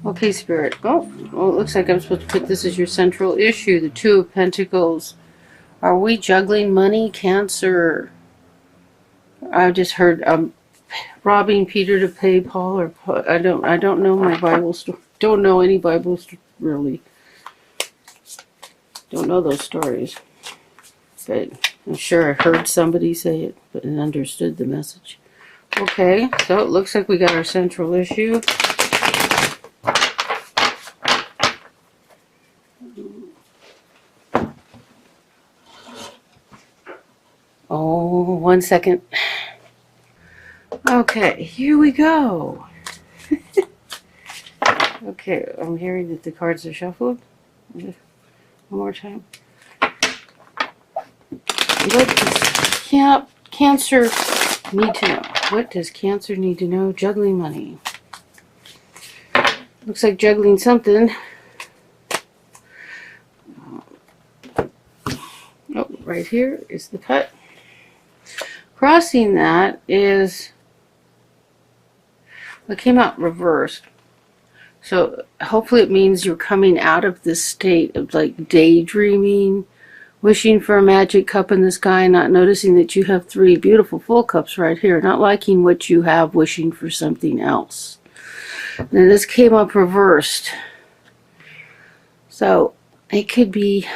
Okay, Spirit. Oh, well, it looks like I'm supposed to put this as your central issue. The Two of Pentacles. Are we juggling money, Cancer? I just heard robbing Peter to pay Paul, or I don't know my Bible story. Don't know any Bible really. Don't know those stories, but I'm sure I heard somebody say it, but and understood the message. Okay, so it looks like we got our central issue. Oh, 1 second. Okay, here we go. Okay, I'm hearing that the cards are shuffled. One more time. What does Cancer need to know? What does Cancer need to know? Juggling money. Looks like juggling something. Oh, right here is the cut. Crossing that is what came out reversed. So hopefully it means you're coming out of this state of like daydreaming, wishing for a magic cup in the sky, not noticing that you have 3 beautiful full cups right here, not liking what you have, wishing for something else. Now this came up reversed. So it could be,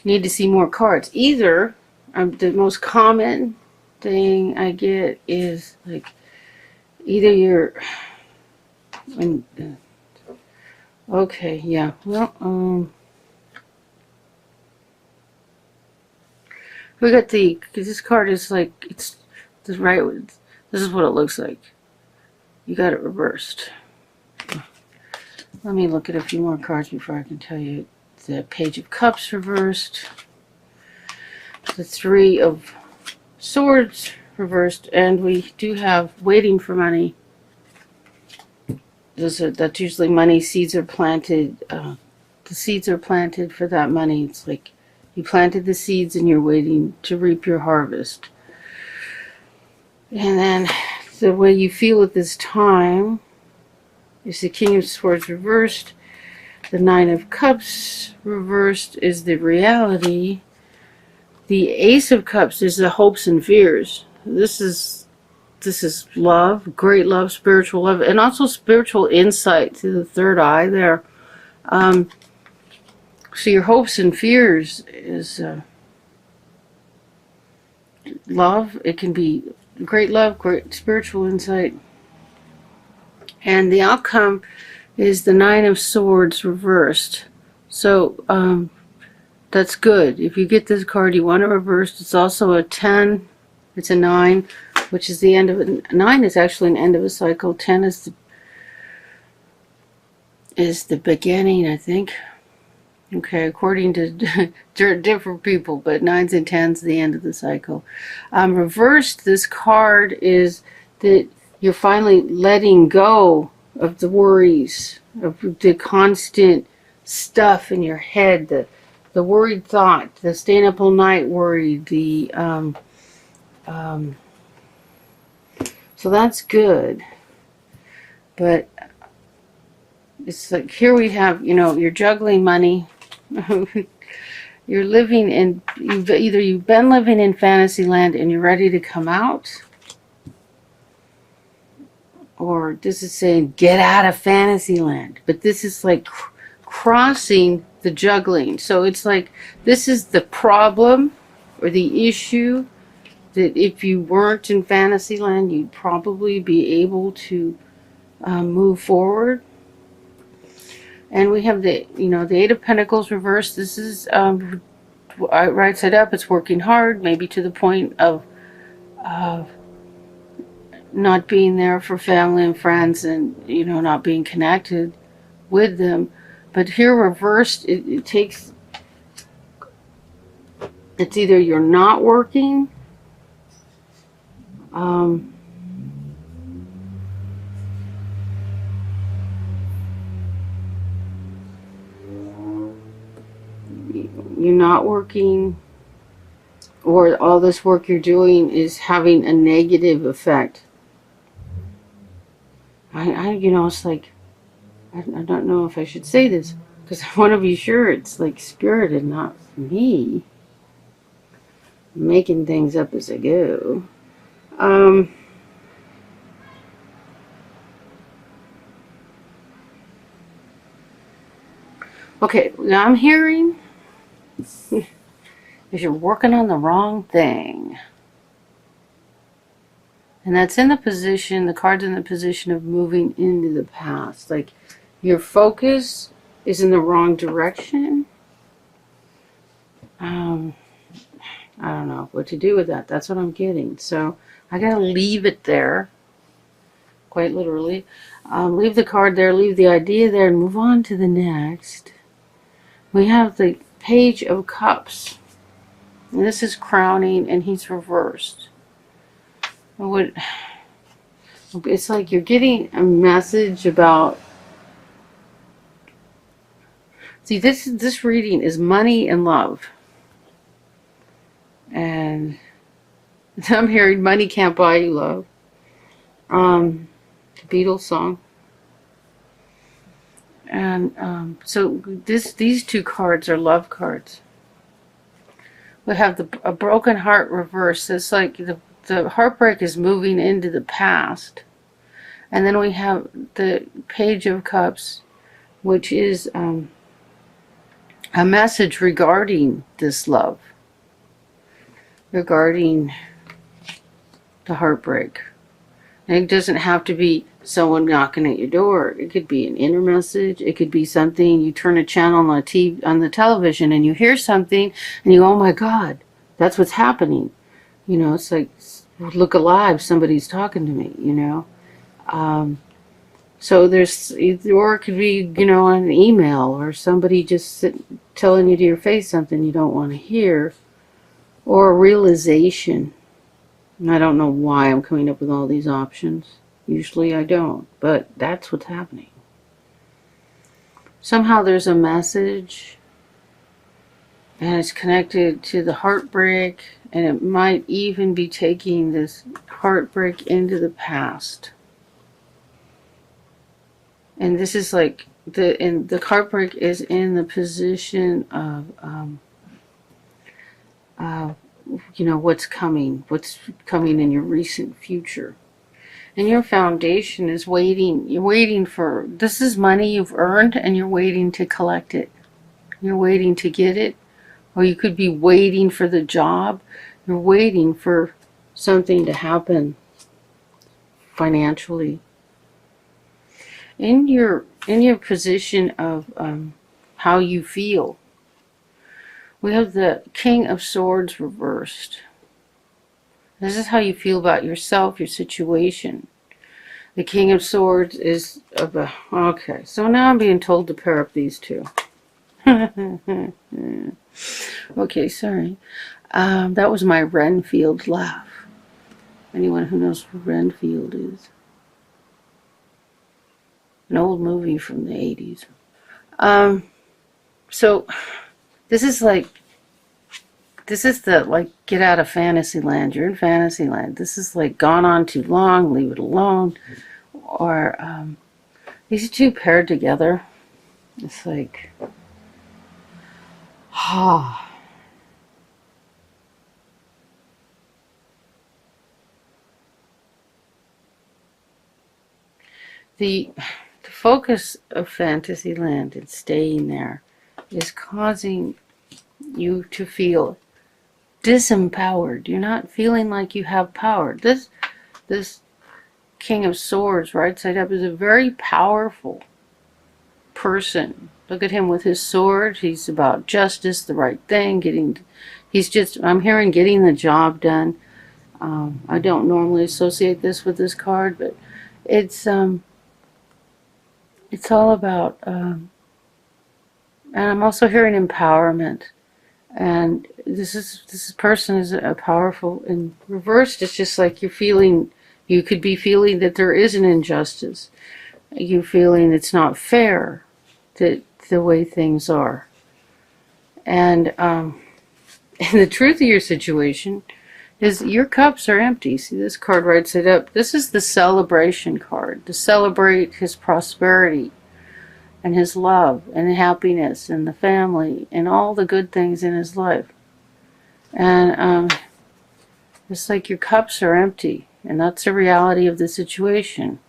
need to see more cards. Either, the most common thing I get is like, either you're, okay, yeah, well, we got this card is like, it's the right, this is what it looks like. You got it reversed. Let me look at a few more cards before I can tell you. The Page of Cups reversed. The 3 of Swords reversed. And we do have waiting for money. That's usually money. Seeds are planted. The seeds are planted for that money. It's like you planted the seeds and you're waiting to reap your harvest. And then the way you feel at this time is the King of Swords reversed. The 9 of Cups reversed is the reality. The Ace of Cups is the hopes and fears. This is love, great love, spiritual love, and also spiritual insight to the third eye there. So your hopes and fears is love. It can be great love, great spiritual insight. And the outcome is the 9 of Swords reversed. So that's good. If you get this card, you want it reversed. It's also a 10. It's a 9, which is the end of it. 9 is actually an end of a cycle. 10 is the beginning, I think. Okay, according to different people, but 9s and 10s, the end of the cycle. Reversed, this card is that you're finally letting go of the worries, of the constant stuff in your head, the worried thought, the staying up all night worried, so that's good. But it's like here we have, you're juggling money. You're living in, you've been living in fantasy land and you're ready to come out, or this is saying get out of fantasy land. But this is like crossing the juggling. So it's like this is the problem or the issue, that if you weren't in fantasy land, you'd probably be able to move forward. And we have the 8 of Pentacles reversed. This is right side up. It's working hard, maybe to the point of not being there for family and friends, and not being connected with them. But here reversed, it takes. It's either you're not working. You're not working, or all this work you're doing is having a negative effect It's like, I don't know if I should say this, because I want to be sure it's like spirit and not me making things up as I go. Um, okay, now I'm hearing is you're working on the wrong thing. And that's in the position, the card's in the position of moving into the past. Like your focus is in the wrong direction. I don't know what to do with that. That's what I'm getting. So I got to leave it there, quite literally. Leave the card there, leave the idea there, and move on to the next. We have the Page of Cups. And this is crowning, and he's reversed. It's like you're getting a message about. See, this reading is money and love. And I'm hearing money can't buy you love. The Beatles song. And so these two cards are love cards. We have a broken heart reversed. It's like the heartbreak is moving into the past. And then we have the Page of Cups, which is a message regarding this love, regarding the heartbreak. And it doesn't have to be someone knocking at your door. It could be an inner message. It could be something, you turn a channel on the television and you hear something and you go, oh my God, that's what's happening. It's like, look alive, somebody's talking to me, So or it could be, an email or somebody just telling you to your face something you don't want to hear, or a realization. And I don't know why I'm coming up with all these options. Usually I don't, but that's what's happening. Somehow there's a message, and it's connected to the heartbreak, and it might even be taking this heartbreak into the past. And this is like the heartbreak is in the position of what's coming in your recent future. And your foundation is waiting. You're waiting for, this is money you've earned and you're waiting to collect it. You're waiting to get it. Or you could be waiting for the job. You're waiting for something to happen financially. In your position of how you feel, we have the King of Swords reversed. This is how you feel about yourself, your situation. The King of Swords is okay. So now I'm being told to pair up these two. Okay, sorry. That was my Renfield laugh. Anyone who knows who Renfield is. An old movie from the 80s. So this is the get out of Fantasyland. You're in Fantasyland. This is like gone on too long, leave it alone. Or these two paired together. It's like, the focus of Fantasyland and staying there is causing you to feel disempowered. You're not feeling like you have power. This King of Swords, right side up, is a very powerful person. Look at him with his sword. He's about justice, the right thing, I'm hearing getting the job done. I don't normally associate this with this card, but it's all about, and I'm also hearing empowerment. And this person is a powerful, and reversed, it's just like you could be feeling that there is an injustice. You feeling it's not fair, that the way things are. And the truth of your situation is your cups are empty. See, this card writes it up. This is the celebration card, to celebrate his prosperity and his love and happiness and the family and all the good things in his life. And it's like your cups are empty, and that's the reality of the situation.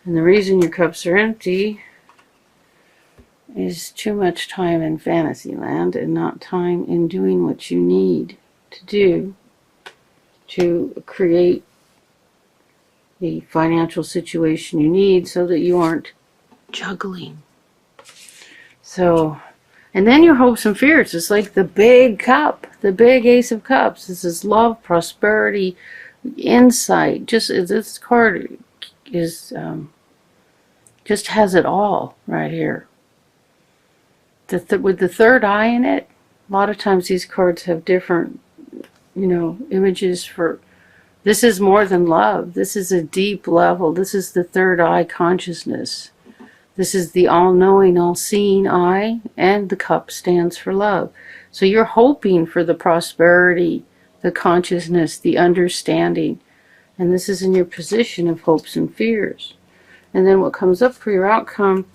And the reason your cups are empty is too much time in Fantasyland and not time in doing what you need to do to create the financial situation you need so that you aren't juggling. So, and then your hopes and fears. It's like the big cup, the big Ace of Cups. This is love, prosperity, insight. Just this card is just has it all right here. With the third eye in it, a lot of times these cards have different, images for. This is more than love. This is a deep level. This is the third eye consciousness. This is the all-knowing, all-seeing eye, and the cup stands for love. So you're hoping for the prosperity, the consciousness, the understanding. And this is in your position of hopes and fears. And then what comes up for your outcome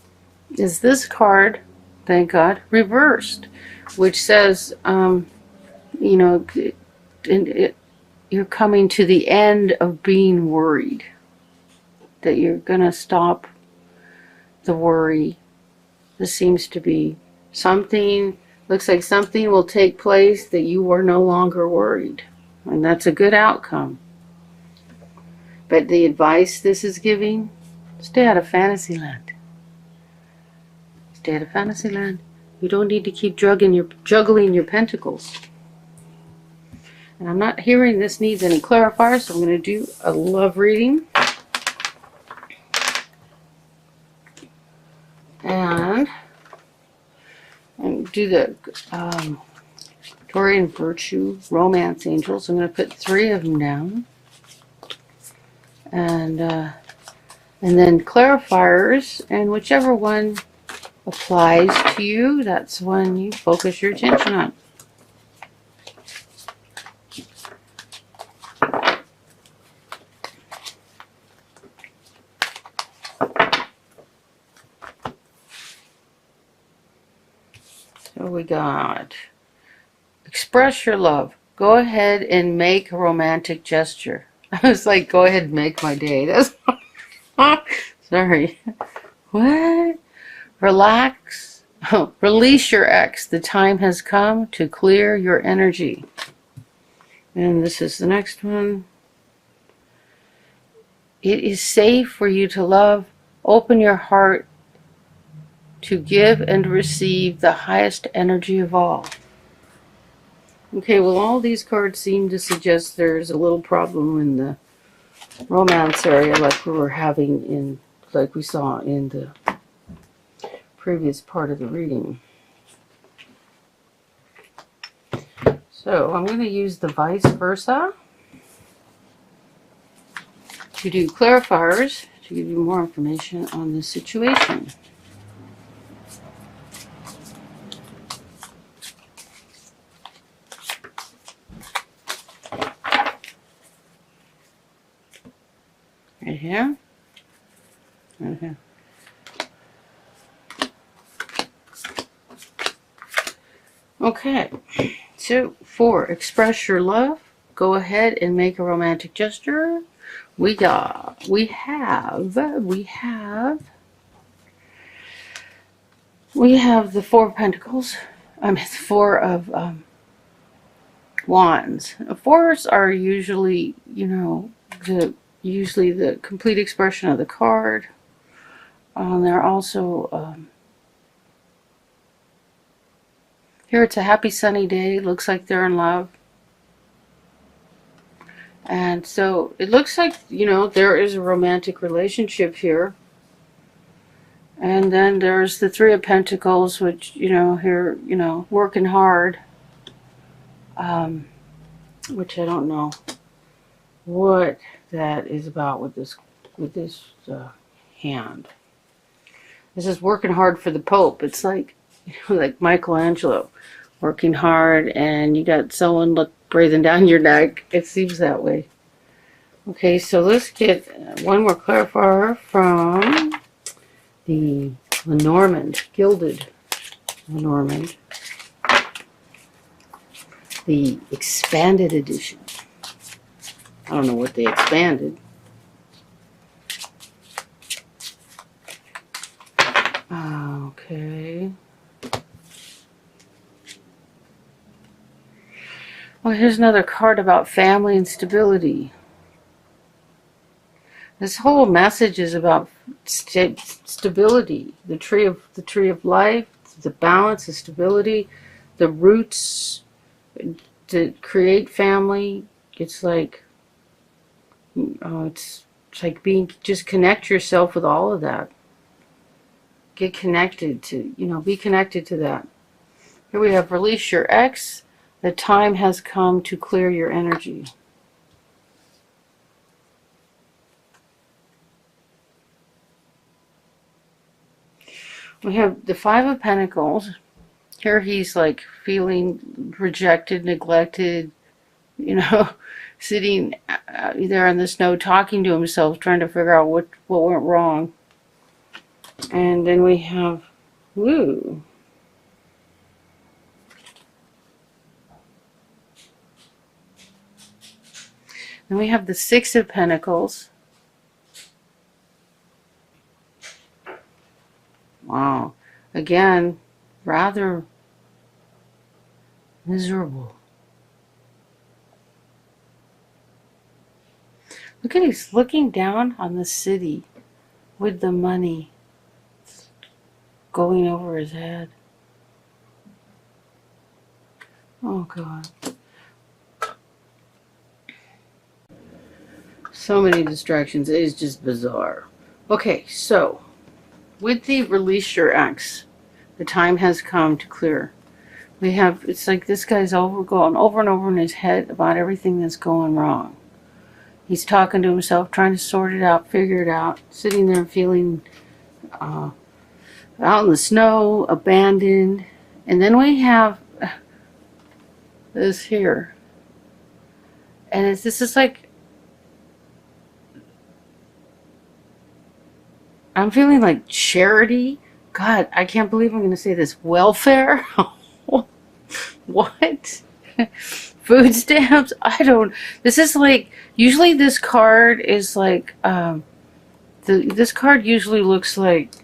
is this card, thank God, reversed, which says, you're coming to the end of being worried, that you're going to stop the worry. This seems to be something, looks like something will take place that you are no longer worried. And that's a good outcome. But the advice this is giving, stay out of Fantasyland. Stay out of Fantasyland. You don't need to keep juggling your pentacles. And I'm not hearing this needs any clarifier, so I'm going to do a love reading. And do the Victorian Virtue Romance Angels. I'm going to put 3 of them down. And then clarifiers, and whichever one applies to you, that's one you focus your attention on. So we got express your love. Go ahead and make a romantic gesture. I was like, go ahead and make my day. That's sorry. What? Relax. Oh, release your ex. The time has come to clear your energy. And this is the next one. It is safe for you to love. Open your heart to give and receive the highest energy of all. Okay, well, all these cards seem to suggest there's a little problem in the romance area, like like we saw in the previous part of the reading. So I'm going to use the vice versa to do clarifiers to give you more information on this situation. Right here. Okay. Okay. So for express your love, go ahead and make a romantic gesture. We have the 4 of Pentacles. I mean, 4 of Wands. 4s are usually, usually the complete expression of the card. They're also here. It's a happy sunny day. Looks like they're in love. And so it looks like, there is a romantic relationship here. And then there's the 3 of Pentacles, which, here, working hard. Which I don't know what that is about with this hand. This is working hard for the Pope. It's like, like Michelangelo working hard, and you got someone breathing down your neck. It seems that way. Okay, so let's get one more clarifier from the Lenormand, Gilded Lenormand, the expanded edition. I don't know what they expanded. Okay. Well, here's another card about family and stability. This whole message is about stability. The tree of life, the balance, the stability, the roots to create family. It's like it's like just connect yourself with all of that. Get connected to, be connected to that. Here we have release your ex. The time has come to clear your energy. We have the Five of Pentacles. Here he's like feeling rejected, neglected, sitting there in the snow talking to himself, trying to figure out what went wrong. And then we have, woo. Then we have the Six of Pentacles. Wow. Again, rather miserable. Look at, he's looking down on the city with the money going over his head. Oh God. So many distractions. It is just bizarre. Okay, so with the release your ex, the time has come to clear. We have, it's like this guy's going over and over in his head about everything that's going wrong. He's talking to himself, trying to sort it out, figure it out, sitting there feeling out in the snow, abandoned. And then we have this here. And this is like, I'm feeling like charity. God, I can't believe I'm going to say this. Welfare? What? Food stamps? This is like, usually this card is like, this card usually looks like,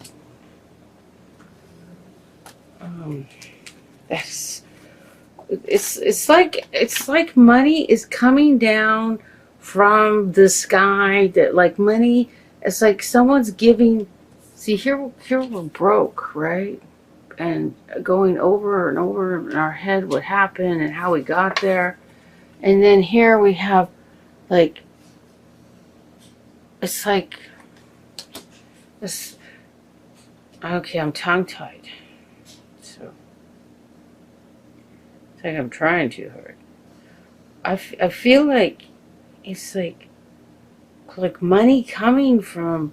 it's like money is coming down from the sky, that like money, it's like someone's giving. See, here we're broke, right? And going over and over in our head what happened and how we got there. And then here we have like, it's like this. Okay, I'm tongue-tied. So it's like I'm trying too hard. I feel like it's like money coming from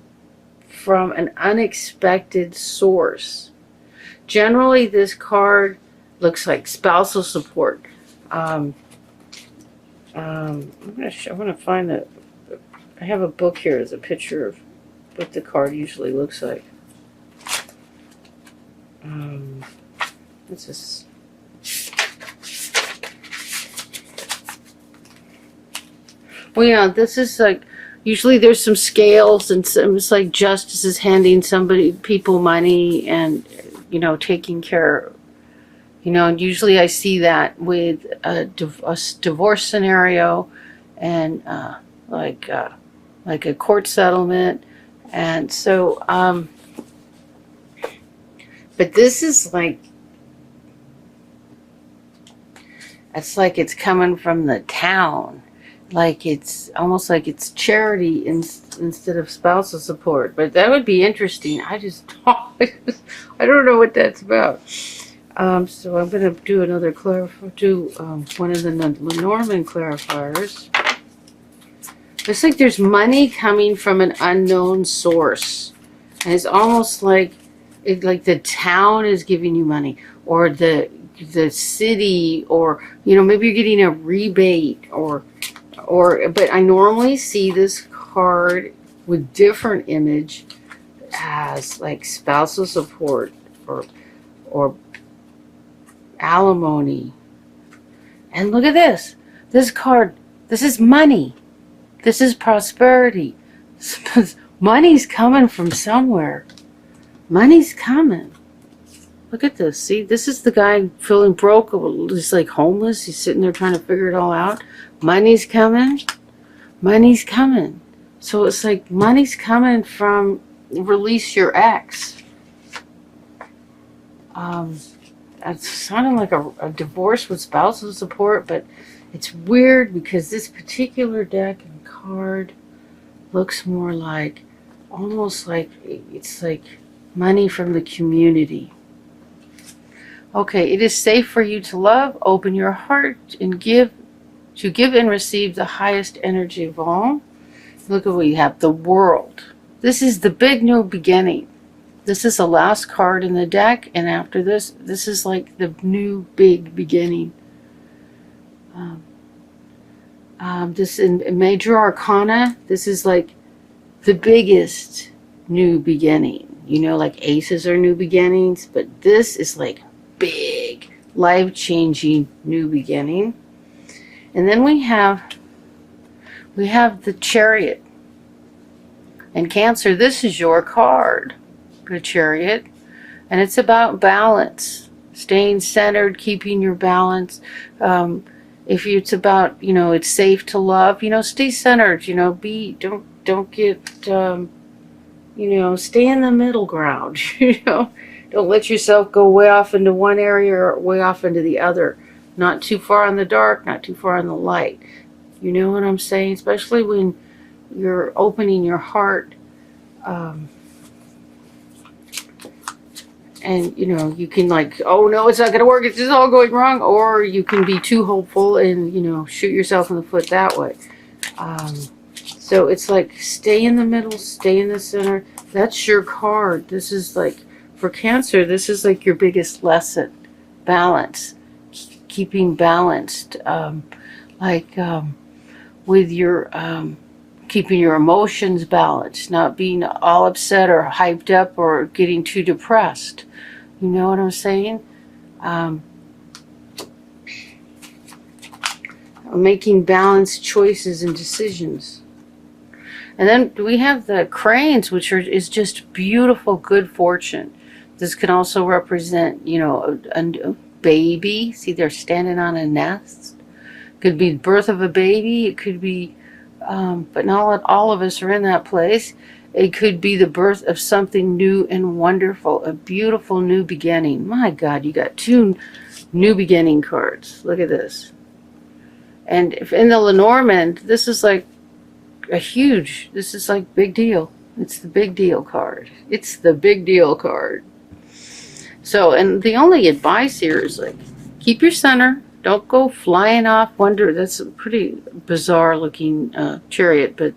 an unexpected source. Generally, this card looks like spousal support. I'm going to find I have a book here as a picture of what the card usually looks like. What's this? Well, yeah, this is like, usually there's some scales and it's like justice is handing people money and, taking care, and usually I see that with a divorce scenario and like a court settlement. And so, but this is like, it's like it's coming from the town. Like it's almost like it's charity instead of spousal support. But that would be interesting. I don't know what that's about. So I'm going to do another one of the Lenormand clarifiers. Looks like there's money coming from an unknown source. And it's almost like the town is giving you money, or the the city, or maybe you're getting a rebate, but I normally see this card with different image as like spousal support or alimony. And look at this card. This is money. This is prosperity. Money's coming from somewhere. Money's coming. Look at this. See, this is the guy feeling broke. He's like homeless. He's sitting there trying to figure it all out. Money's coming. Money's coming. So it's like money's coming from release your ex. It's sounding like a divorce with spousal support, but it's weird because this particular deck and card looks more like, almost like it's like money from the community. Okay, it is safe for you to love, open your heart, and give and receive the highest energy of all. Look at what you have, the World. This is the big new beginning. This is the last card in the deck, and after this is like the new big beginning. This in Major Arcana, this is like the biggest new beginning. Like aces are new beginnings, but this is like big, life-changing new beginning. And then we have the Chariot. And Cancer, this is your card, the Chariot. And it's about balance, staying centered, keeping your balance. If it's about, it's safe to love, stay centered, don't get, stay in the middle ground, Don't let yourself go way off into one area or way off into the other. Not too far in the dark, not too far in the light. You know what I'm saying? Especially when you're opening your heart. And, you can like, oh no, it's not going to work. It's just all going wrong. Or you can be too hopeful and, shoot yourself in the foot that way. So it's like, stay in the middle, stay in the center. That's your card. This is like, for Cancer, this is like your biggest lesson. Balance. Keeping balanced. With your, keeping your emotions balanced. Not being all upset or hyped up or getting too depressed. You know what I'm saying? Making balanced choices and decisions. And then we have the Cranes, which is just beautiful good fortune. This can also represent, a baby. See, they're standing on a nest. Could be birth of a baby. It could be, but not all of us are in that place. It could be the birth of something new and wonderful, a beautiful new beginning. My God, you got 2 new beginning cards. Look at this. And if in the Lenormand, this is like this is like big deal. It's the big deal card. It's the big deal card. So, and the only advice here is like, keep your center. Don't go flying off. That's a pretty bizarre looking Chariot, but